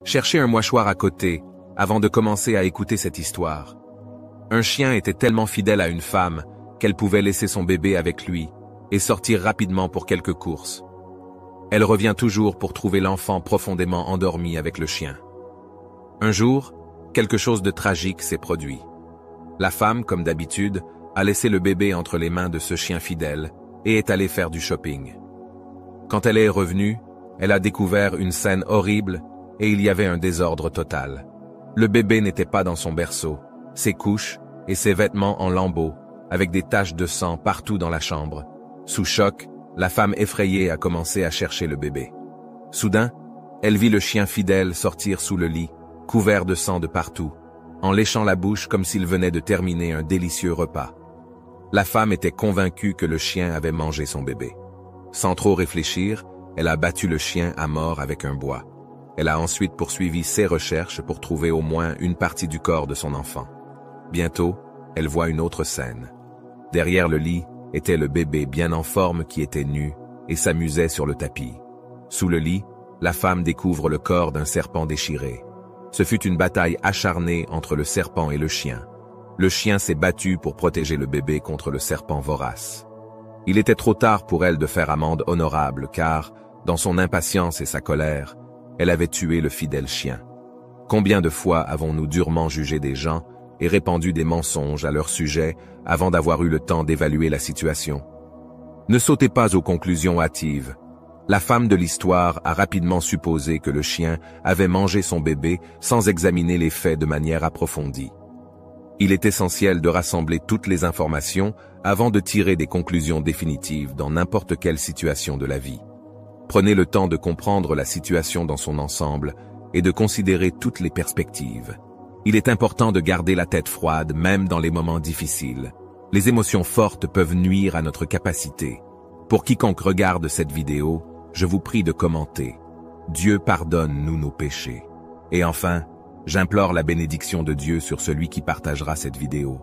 Cherchez un mouchoir à côté, avant de commencer à écouter cette histoire. Un chien était tellement fidèle à une femme, qu'elle pouvait laisser son bébé avec lui, et sortir rapidement pour quelques courses. Elle revient toujours pour trouver l'enfant profondément endormi avec le chien. Un jour, quelque chose de tragique s'est produit. La femme, comme d'habitude, a laissé le bébé entre les mains de ce chien fidèle et est allée faire du shopping. Quand elle est revenue, elle a découvert une scène horrible et il y avait un désordre total. Le bébé n'était pas dans son berceau, ses couches et ses vêtements en lambeaux, avec des taches de sang partout dans la chambre. Sous choc, la femme effrayée a commencé à chercher le bébé. Soudain, elle vit le chien fidèle sortir sous le lit, couvert de sang de partout, en léchant la bouche comme s'il venait de terminer un délicieux repas. La femme était convaincue que le chien avait mangé son bébé. Sans trop réfléchir, elle a battu le chien à mort avec un bois. Elle a ensuite poursuivi ses recherches pour trouver au moins une partie du corps de son enfant. Bientôt, elle voit une autre scène. Derrière le lit était le bébé bien en forme qui était nu et s'amusait sur le tapis. Sous le lit, la femme découvre le corps d'un serpent déchiré. Ce fut une bataille acharnée entre le serpent et le chien. Le chien s'est battu pour protéger le bébé contre le serpent vorace. Il était trop tard pour elle de faire amende honorable car, dans son impatience et sa colère, elle avait tué le fidèle chien. Combien de fois avons-nous durement jugé des gens et répandu des mensonges à leur sujet avant d'avoir eu le temps d'évaluer la situation? Ne sautez pas aux conclusions hâtives. La femme de l'histoire a rapidement supposé que le chien avait mangé son bébé sans examiner les faits de manière approfondie. Il est essentiel de rassembler toutes les informations avant de tirer des conclusions définitives dans n'importe quelle situation de la vie. Prenez le temps de comprendre la situation dans son ensemble et de considérer toutes les perspectives. Il est important de garder la tête froide même dans les moments difficiles. Les émotions fortes peuvent nuire à notre capacité. Pour quiconque regarde cette vidéo, je vous prie de commenter. Dieu pardonne-nous nos péchés. Et enfin, j'implore la bénédiction de Dieu sur celui qui partagera cette vidéo.